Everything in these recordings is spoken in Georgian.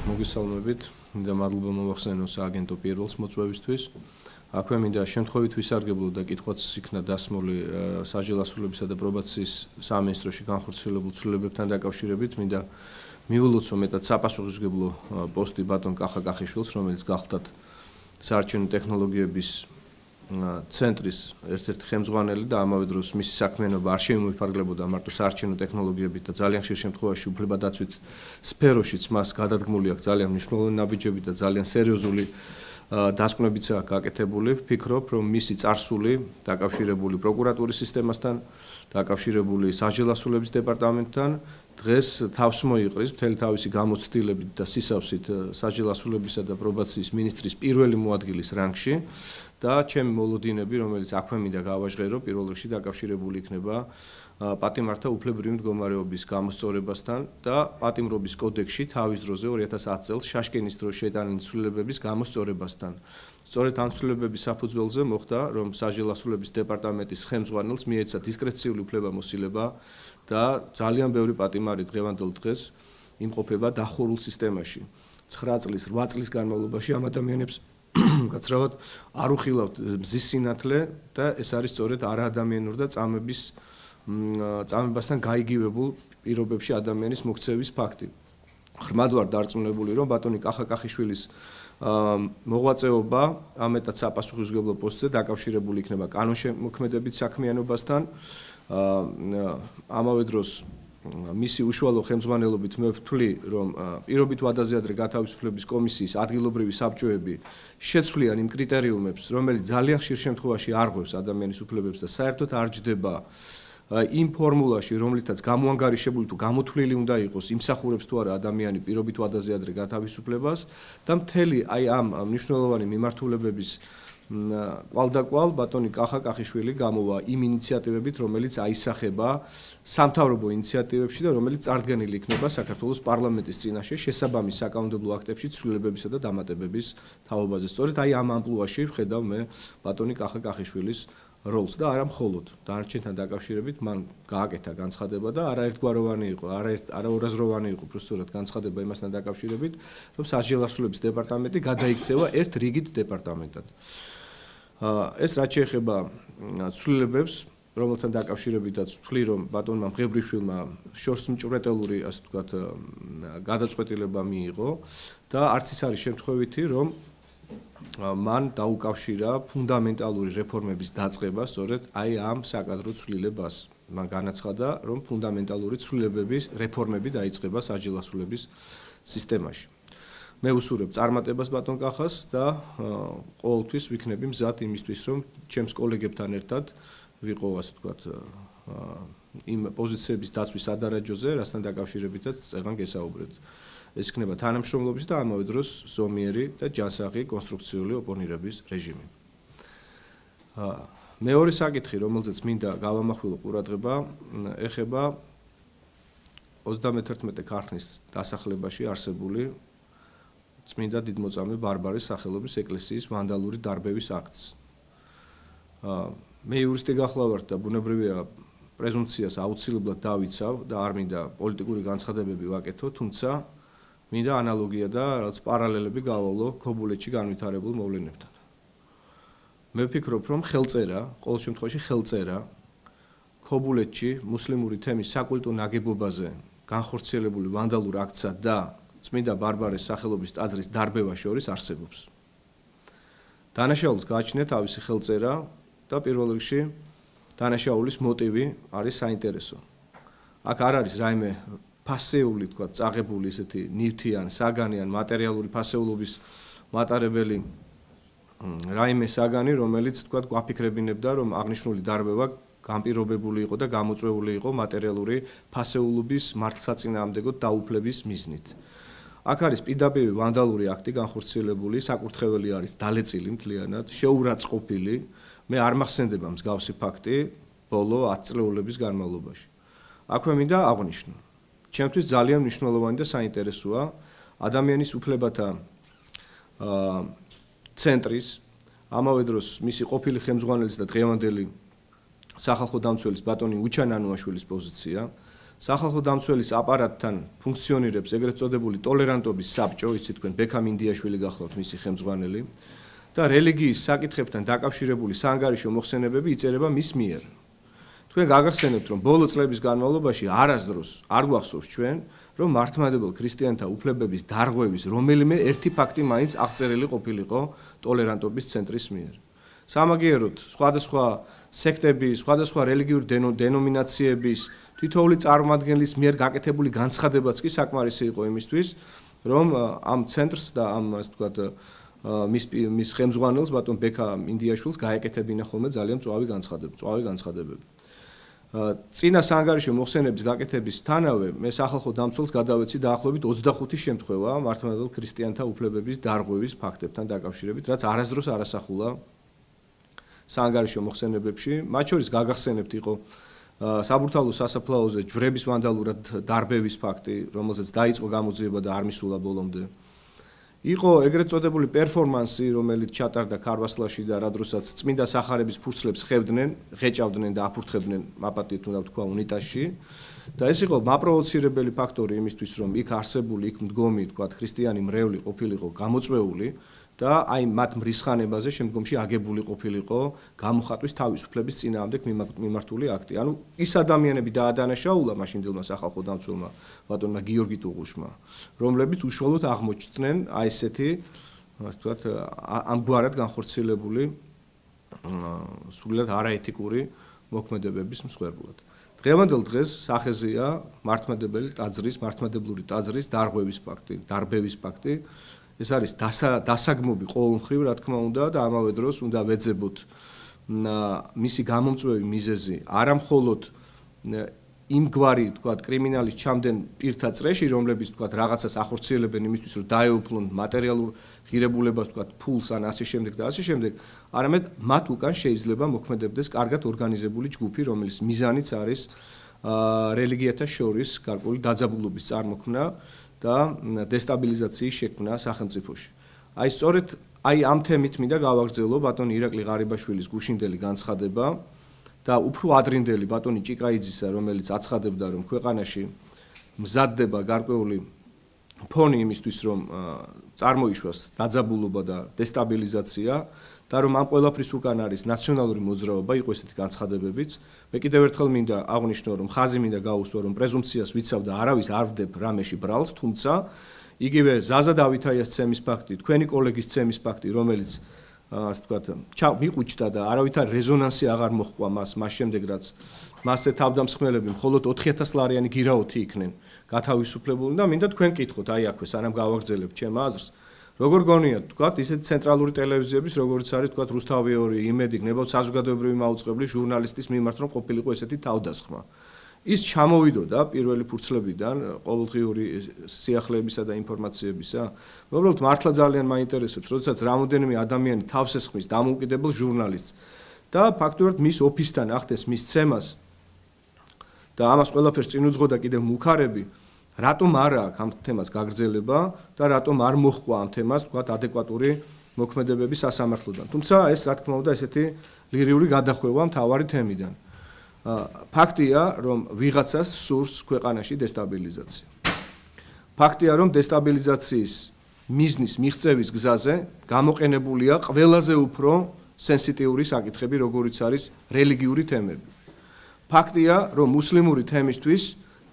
მოგესალმებით. მინდა მადლობა მოვახსენო სააგენტო პირველს მოწვევისთვის. აქვე მინდა შემთხვევით ვისარგებლო და კითხვაც იქნა დასმული საჯარო ასრულებისა და პრობაციის სამინისტროში განხორციელებულ ცვლილებებთან დაკავშირებით. მინდა მიულოცო მეტად საპასუხისმგებლო პოსტი ბატონ კახა კახიშვილს, რომელიც გახლდათ საარჩევნო ტექნოლოგიების ცენტრის ერთ-ერთი ხელმძღვანელი და ამავე დროს მისი საქმიანობა არ შემოიფარგლებოდა მარტო საარჩევნო ტექნოლოგიებით და ძალიან ხშირ შემთხვევაში უფლებადაცვით სფეროშიც მას გადადგმული აქვს ძალიან მნიშვნელოვანი ნაბიჯები და ძალიან სერიოზული დასკვნებიც აქვს გაკეთებული. ვფიქრობ, რომ მისი წარსული დაკავშირებული პროკურატურის სისტემასთან, დაკავშირებული საჯარო ასრულების დეპარტამენტთან დღეს თავს მოიყრის მთელი თავისი გამოცდილებით და სისავსით საჯარო ასრულებისა და პრობაციის მინისტრის პირველი მოადგილის რანგში და ჩემი მოლოდინები, რომელიც აქვე მინდა გავაჟღერო, პირველ რიგში დაკავშირებული იქნება პატიმართა უფლებრივი მდგომარეობის გამოსწორებასთან და პატიმრობის კოდექსში თავის დროზე 2010 წელს შაშკინის დროს შეტანილი ცვლილებების გამოსწორებასთან. სწორედ ამ ცვლილებების საფუძველზე მოხდა, რომ საჯარო ასრულების დეპარტამენტის ხელმძღვანელს მიეცა დისკრეციული უფლებამოსილება და ძალიან ბევრი პატიმარი დღევანდელ დღეს იმყოფება დახურულ სისტემაში. 9 წლის, 8 წლის განმავლობაში ამ ადამიანებს გაცრავად არ უხილავთ მზის სინათლე და ეს არის სწორედ არაადამიანური და წამებასთან გაიგივებულ პირობებში ადამიანის მოქცევის ფაქტი. ღრმად ვარ დარწმუნებული, რომ ბატონი კახა კახიშვილის მოღვაწეობა ამეტად საპასუხისმგებლო პოსტზე დაკავშირებული იქნება კანონშემოქმედებით საქმიანობასთან. ამავე დროს მისი უშუალო ხელმძღვანელობით მე ვთვლი, რომ პირობით ვადაზე ადრე გათავისუფლების კომისიის ადგილობრივი საბჭოები შეცვლიან იმ კრიტერიუმებს, რომელიც ძალიან ხშირ შემთხვევაში არღვევს ადამიანის უფლებებს და საერთოდ არ ჯდება იმ ფორმულაში, რომლითაც გამოანგარიშებული თუ გამოთვლილი უნდა იყოს, იმსახურებს თუ არა ადამიანი პირობით ვადაზე ადრე გათავისუფლებას და მთელი აი ამ მნიშვნელოვანი მიმართულებების კვალდაკვალ ბატონი კახა კახიშვილი გამოვა იმ ინიციატივებით, რომელიც აისახება სამთავრობო ინიციატივებში და რომელიც წარდგენილი იქნება საქართველოს პარლამენტის წინაშე შესაბამის საკანონმდებლო აქტებში ცვლილებებისა და დამატებების თაობაზე. სწორედ აი ამ ამპლუაში ვხედავ მე ბატონი კახა კახიშვილის როლს და არა მხოლოდ დანარჩენთან დაკავშირებით მან გააკეთა განცხადება და არაერთგვაროვანი იყო, არაორაზროვანი იყო უბრალოდ განცხადება იმასთან დაკავშირებით, რომ საჯარო ასრულების დეპარტამენტი გადაიქცევა ერთ რიგით დეპარტამენტად. ეს რაც შეეხება ცვლილებებს, რომელთან დაკავშირებითაც ვთვლი, რომ ბატონმა მღებრიშვილმა შორსმჭვრეტელური, ასე ვთქვათ, გადაწყვეტილება მიიღო და არც ის არის შემთხვევითი, რომ მან დაუკავშირა ფუნდამენტალური რეფორმების დაწყება სწორედ აი ამ საკადრო ცვლილებას. მან განაცხადა, რომ ფუნდამენტალური ცვლილებების რეფორმები დაიწყება საჯარო ასრულების სისტემაში. მე ვუსურებ წარმატებას ბატონ კახას და ყოველთვის ვიქნები მზად იმისთვის, რომ ჩემს კოლეგებთან ერთად ვიყო, ასე ვთქვათ, იმ პოზიციების დაცვის სადარაჯოზე, რასთან დაკავშირებითაც წეგან გესაუბრეთ. ეს იქნება თანამშრომლობის და ამავე დროს ზომიერი და ჯანსაღი კონსტრუქციული ოპონირების რეჟიმი. მეორე საკითხი, რომელზეც მინდა გავამახვილო ყურადღება, ეხება 31 ქარხნის დასახლებაში არსებული წმინდა დიდმოწამე ბარბარეს სახელობის ეკლესიის ვანდალური დარბევის აქტს. მე იურისტი გახლავართ და ბუნებრივია პრეზუმპციას აუცილებლად დავიცავ და არ მინდა პოლიტიკური განცხადებები ვაკეთო, თუმცა მინდა ანალოგია და რაღაც პარალელები გავავლო ქობულეთში განვითარებულ მოვლენებთან. მე ვფიქრობ, რომ ხელწერა, ყოველ შემთხვევაში ხელწერა ქობულეთში მუსლიმური თემის საკულტო ნაგებობაზე განხორციელებული ვანდალურ აქტსა და წმინდა ბარბარეს სახელობის ტაძრის დარბევა შორის არსებობს. დანაშაულს გააჩნია თავისი ხელწერა და პირველ რიგში დანაშაულის მოტივი არის საინტერესო. აქ არ არის რაიმე ფასეული, თქვა, წაღებული ესეთი ნივთიან, საგანი ან მატერიალური ფასეულობის მატარებელი რაიმე საგანი, რომელიც თქვა, გვაფიქრებინებდა, რომ აღნიშნული დარბევა განპირობებული იყო და გამოწვეული იყო მატერიალური ფასეულობის მართლსაწინააღმდეგო დაუფლების მიზნით. აქ არის პირდაპირ ვანდალური აქტი განხორციელებული, საკურთხეველი არის დალეწილი მთლიანად, შეურაცხყოფილი. მე არ მახსენდება მსგავსი ფაქტი ბოლო 10 წლეულების განმავლობაში. აქვე მინდა აღვნიშნო. ჩემთვის ძალიან მნიშვნელოვანი და საინტერესოა ადამიანის უფლებათა ცენტრის, ამავე დროს მისი ყოფილი ხელმძღვანელის და დღევანდელი სახალხო დამცველის ბატონი უჩან ანუაშვილის პოზიცია სახალხო დამცველის აპარატთან ფუნქციონირებს ეგრეთ წოდებული ტოლერანტობის საბჭო, იცით თქვენ ბექა მინდიაშვილი გახლავთ მისი ხელმძღვანელი და რელიგიის საკითხებთან დაკავშირებული საანგარიშო მოხსენებები იწერება მის მიერ. თქვენ გაგახსენებთ, რომ ბოლო წლების განმავლობაში არასდროს არ გვახსოვს ჩვენ, რომ მართლმადებელ ქრისტიანთა უფლებების დარღვევის რომელიმე ერთი ფაქტი მაინც აღწერილი ყოფილიყო ტოლერანტობის ცენტრის მიერ. სამაგიეროდ სხვადასხვა სექტების, სხვადასხვა რელიგიური დენომინაციების თითოეული წარმომადგენლის მიერ გაკეთებული განცხადებაც კი საკმარისი იყო იმისთვის, რომ ამ ცენტრს და ამ ასე ვთქვათ მის ხელმძღვანელს ბატონ ბექა მინდიაშვილს გაეკეთებინა ხოლმე ძალიან მწვავი განცხადებები. წინა საანგარიშო მოხსენების გაკეთებისთანავე მე სახალხო დამცველს გადავეცი დაახლოებით 25 შემთხვევა მართლმადებელ ქრისტიანთა უფლებების დარღვევის ფაქტებთან დაკავშირებით, რაც არასდროს არ ასახულა საანგარიშო მოხსენებებში. მათ შორის გაგახსენებთ იყო საბურთალოს სასაფლაოზე ჯვრების ვანდალურად დარბევის ფაქტი, რომელზეც დაიწყო გამოძიება და არ მისულა ბოლომდე. იყო ეგრეთ წოდებული პერფორმანსი, რომელიც ჩატარდა ქარვასლაში და რა დროსაც წმინდა სახარების ფურცლებს ხევდნენ, ღეჭავდნენ და აფურთხებდნენ მაპატიეთ უნდა ვთქვა უნიტაზში და ეს იყო მაპროვოცირებელი ფაქტორი იმისთვის, რომ იქ არსებული, იქ მდგომი, თქვა ქრისტიანი მრევლი ყოფილიყო გამოწვეული და აი მათ მრისხანებაზე შემდგომში აგებული ყოფილიყო გამოხატვის თავისუფლების წინააღმდეგ მიმართული აქტი. ანუ ის ადამიანები დაადანაშაულა მაშინდელმა სახალხო დამცველმა ბატონმა გიორგი ტუღუშმა, რომლებიც უშუალოდ აღმოჩნდნენ აი ესეთი, ასე ვთქვათ, ამგვარად განხორციელებული სრულიად არაეთიკური მოქმედებების მსხვერპლად. დღევანდელ დღეს სახეზეა მართლმადებელი ტაძრის დარბევის ფაქტი. ეს არის დასაგმობი ყოველმხრივ, რა თქმა უნდა, და ამავე დროს უნდა ვეძებოთ მისი გამომწვევი მიზეზი არა მხოლოდ იმგვარი, თქვათ, კრიმინალის ჩამდენ პირთა წრეში, რომლებიც, თქვათ, რაღაცას ახორციელებენ იმისთვის, რომ დაეუფლონ მატერიალურ ღირებულებას, თქვათ, ფულს ან ასე შემდეგ და ასე შემდეგ, არამედ მათ უკან შეიძლება მოქმედებდეს კარგად ორგანიზებული ჯგუფი, რომელიც მიზანიც არის რელიგიათა შორის გარკვეული დაძაბულობის წარმოქმნა და დესტაბილიზაციის შექმნა სახელმწიფოში. აი სწორედ ამ თემით მინდა გავაგრძელო ბატონ ირაკლი ღარიბაშვილის გუშინდელი განცხადება და უფრო ადრინდელი ბატონი ჭიკაიძისა, რომელიც აცხადებდა, რომ ქვეყანაში მზადდება გარკვეული ფონი იმისთვის, რომ წარმოიშვას დაძაბულობა და დესტაბილიზაცია და რომ ამ ყველაფრის უკან არის ნაციონალური მოძრაობა, იყო ესეთი განცხადებებიც. მე კიდევ ერთხელ მინდა აღვნიშნო, რომ ხაზი მინდა გაუსვა, რომ პრეზუმპციას ვიცავ და არავის არ ვდებ რამეში ბრალს, თუმცა იგივე ზაზა დავითაიას ცემის ფაქტი, თქვენი კოლეგის ცემის ფაქტი, რომელიც ასე ვთქვათ, მიყუჩდა და არავითარ რეზონანსი აღარ მოჰყვა მას შემდეგ, რაც მასზე თავდამსხმელები მხოლოდ 4000 ლარიანი გირაოთი იქნენ გათავისუფლებული და მინდა თქვენ კითხოთ, აი აქვე სანამ გავაგრძელებთ ჩემ აზრს. როგორ გონიათ, თქვათ, ისეთი ცენტრალური ტელევიზიების, როგორც არის, თქვათ, რუსთავი 2, იმედი, გნებავთ საზოგადოებრივი მაუწყებლის ჟურნალისტის მიმართ, რომ ყოფილიყო ესეთი თავდასხმა. ის ჩამოვიდოდა პირველი ფურცლებიდან ყოველდღიური სიახლეებისა და ინფორმაციებისა. მე უბრალოდ მართლა ძალიან მაინტერესებს, როდესაც რამოდენიმე ადამიანი თავს ესხმის დამოუკიდებელ ჟურნალისტს და ფაქტობრივად მის ოფისთან ახდენს მის ცემას და ამას ყველაფერს წინ უძღოდა კიდევ მუქარები, რატომ არ აქვს ამ თემას გაგრძელება და რატომ არ მოჰყვა ამ თემას, თქვათ, ადეკვატური მოქმედებები სასამართლოდან. თუმცა ეს, რა თქმა უნდა, ესეთი ლირიული გადახვევა მთავარი თემიდან. ფაქტია, რომ ვიღაცას სურს ქვეყანაში დესტაბილიზაცია. ფაქტია, რომ დესტაბილიზაციის მიზნის მიღწევის გზაზე გამოყენებულია ყველაზე უფრო სენსიტიური საკითხები, როგორიც არის რელიგიური თემები. ფაქტია, რომ მუსლიმური თემისთვის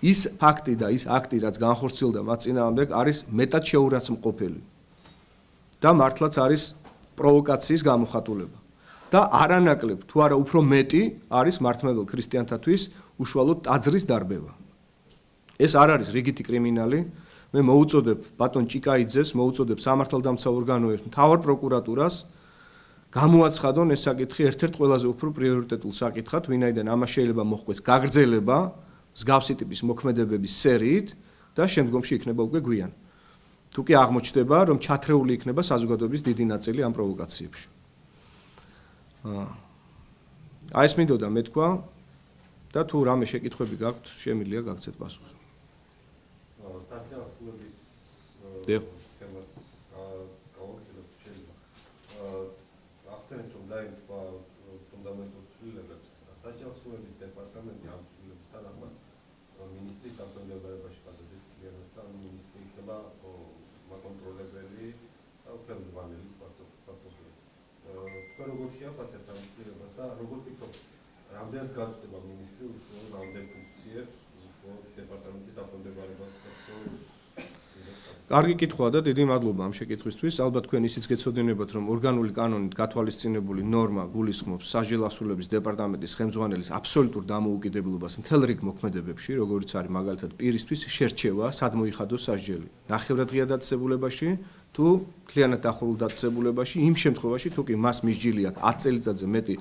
ის ფაქტი და ის აქტი, რაც განხორციელდა მათ წინააღმდეგ, არის მეტად შეურაცხმყოფელი და მართლაც არის პროვოკაციის გამოხატულება. და არანაკლებ, თუ არა უფრო მეტი, არის მართლმადიდებლ ქრისტიანთათვის უშუალოდ ტაძრის დარბევა. ეს არ არის რიგითი კრიმინალი. მე მოუწოდებ ბატონ ჭიკაიძეს, მოუწოდებ სამართალდამცავ ორგანოებს, მთავარ პროკურატურას გამოაცხადონ ეს საკითხი ერთ-ერთ ყველაზე უფრო პრიორიტეტულ საკითხად, ვინაიდან ამას შეიძლება მოჰყვეს გაგრძელება მსგავსი ტიპის მოქმედებების სერიით და შემდგომში იქნება უკვე გვიან. თუ კი აღმოჩნდება, რომ ჩათრეული იქნება საზოგადოების დიდი ნაწილი ამ პროვოკაციებში. აი ეს მინდოდა მეთქვა და თუ რამე შეკითხვები გაქვთ, შემიძლია გაგცეთ პასუხი. სასწავლებლების თემას გავაკეთებთ შეიძლება. ახსენეთ რომ დაემთხვა ფუნდამენტურ ცვლილებებს, საჯარო სულების დეპარტამენტი ამ ცვლილებებთან ახლად მინისტრ მინისტრის დაქვემდებარებაში გადადის კლიანად და მინისტრი იქნება მაკონტროლებელი და ხელმძღვანელის პორტფელი. თქვენ როგორ შეაფასებთ ამ ცვლილებას და როგორ ფიქრობთ, რამდენად გაწდება მინისტრი უშუალოდ რამდენ ფუნქციებს უშუალოდ დეპარტამენტის დაქვემდებარებას? კარგი კითხვაა და დიდი მადლობა ამ შეკითხვისთვის. ალბათ თქვენ ისიც გეცოდინებათ, რომ ორგანული კანონით გათვალისწინებული ნორმა გულისხმობს საჯარო ასულების დეპარტამენტის ხელმძღვანელის აბსოლუტურ დამოუკიდებლობას მთელ რიგ მოქმედებებში, როგორიც არის მაგალითად პირისთვის შერჩევა, სად მოიხადოს სასჯელი, ნახევრადღია დაწესებულებაში თუ მთლიანად დახურულ დაწესებულებაში, იმ შემთხვევაში თუ კი მას მისჯილი აქვს 10 წელიწადზე მეტი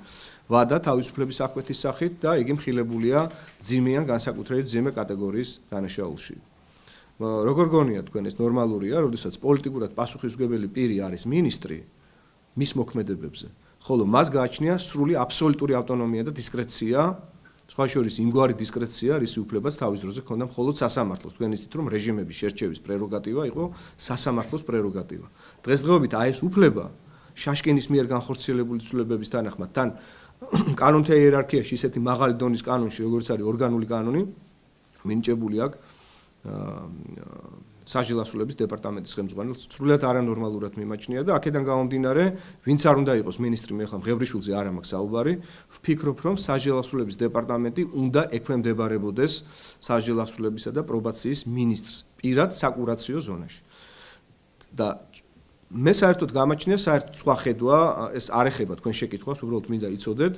ვადა თავისუფლების აღკვეთის სახით და იგი მხილებულია ძიმიან განსაკუთრებით ძიმე კატეგორიის დანაშაულში. როგორ გონიათ თქვენ ეს ნორმალურია, როდესაც პოლიტიკურად პასუხისმგებელი პირი არის მინისტრი მის მოქმედებებზე, ხოლო მას გააჩნია სრული აბსოლუტური ავტონომია და დისკრეცია, სხვა შორის იმგვარი დისკრეცია, რისი უფლებაც თავის დროზე ჰქონდა მხოლოდ სასამართლოს. თქვენ იცით, რომ რეჟიმების შერჩევის პრეროგატივა იყო სასამართლოს პრეროგატივა. დღესდღეობით აი ეს უფლება შაშკინის მიერ განხორციელებული ცვლილებების თანახმად, თან კანონთა იერარქიაში ისეთი მაღალი დონის კანონში, როგორც არის ორგანული კანონი, მინიჭებული აქვს საჯარო ასულების დეპარტამენტის ხელმძღვანელს სრულად არანორმალურად მიმაჩნია და აქედან გამომდინარე, ვინც არ უნდა იყოს მინისტრი, მე ხომ ღევრიშვილზე არ მაქვს საუბარი, ვფიქრობ, რომ საჯარო ასულების დეპარტამენტი უნდა ექვემდებარებოდეს საჯარო ასულებისა და პრობაციის მინისტრს პირად საკურაციო ზონაში. და მე საერთოდ გამაჩნია საერთოდ სხვა ხედვა, ეს არ ეხება თქვენ შეკითხვას, უბრალოდ მინდა იცოდეთ,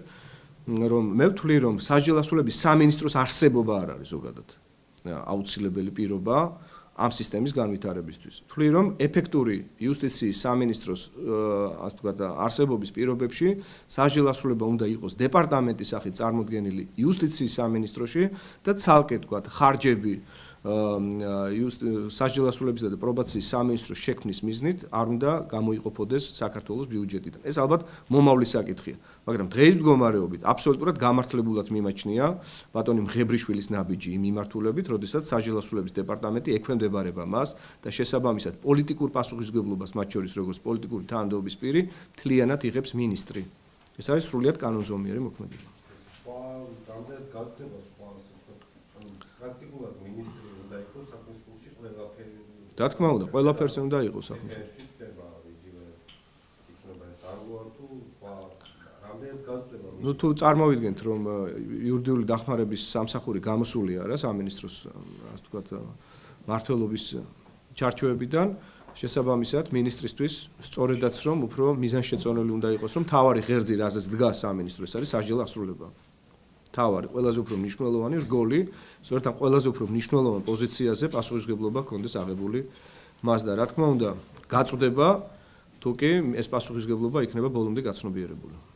რომ მე ვთვლი, რომ საჯარო ასულების სამინისტროს არსებობა არ არის ზოგადად აუცილებელი პირობა ამ სისტემის განვითარებისთვის. ვთვლი, რომ ეფექტური იუსტიციის სამინისტროს ასე ვთქვათ არსებობის პირობებში საჯარო ასულება უნდა იყოს დეპარტამენტის სახით წარმოდგენილი იუსტიციის სამინისტროში და ცალკე ვთქვათ ხარჯები საჯარო ასულებისა და პრობაციის სამინისტროს შექმნის მიზნით არ უნდა გამოიყოფოდეს საქართველოს ბიუჯეტიდან. ეს ალბათ მომავლის საკითხია, მაგრამ დღეის მდგომარეობით აბსოლუტურად გამართლებულად მიმაჩნია ბატონი მღებრიშვილის ნაბიჯი იმ მიმართულებით, როდესაც საჯარო ასულების დეპარტამენტი ექვემდებარება მას და შესაბამისად პოლიტიკურ პასუხისმგებლობას მათ შორის როგორც პოლიტიკური თანამდებობის პირი მთლიანად იღებს მინისტრი. ეს არის სრულიად კანონზომიერი მოქმედება. რამდენად გაწდება პრაქტიკულად მინისტრი უნდა იყოს საქმის ყველაფერი. რა თქმა უნდა, ყველაფერზე უნდა იყოს საქმის. ნუ თუ წარმოვიდგენთ, რომ იურიდიული დახმარების სამსახური გამოსული არა სამინისტროს, ასე ვთქვათ, მმართველობის ჩარჩოებიდან, შესაბამისად მინისტრისთვის სწორედაც რომ უფრო მიზანშეწონილი უნდა იყოს, რომ თავარი ღერძი, რაზეც დგას სამინისტრო, ეს არის საჯარო ასულება. თავარი, ყველაზე უფრო მნიშვნელოვანი რგოლი, სწორედ ამ ყველაზე უფრო მნიშვნელოვან პოზიციაზე პასუხისმგებლობა ჰქონდეს აღებული მას და რა თქმა უნდა, გაწვდება, თუ კი ეს პასუხისმგებლობა იქნება ბოლომდე გაცნობიერებული.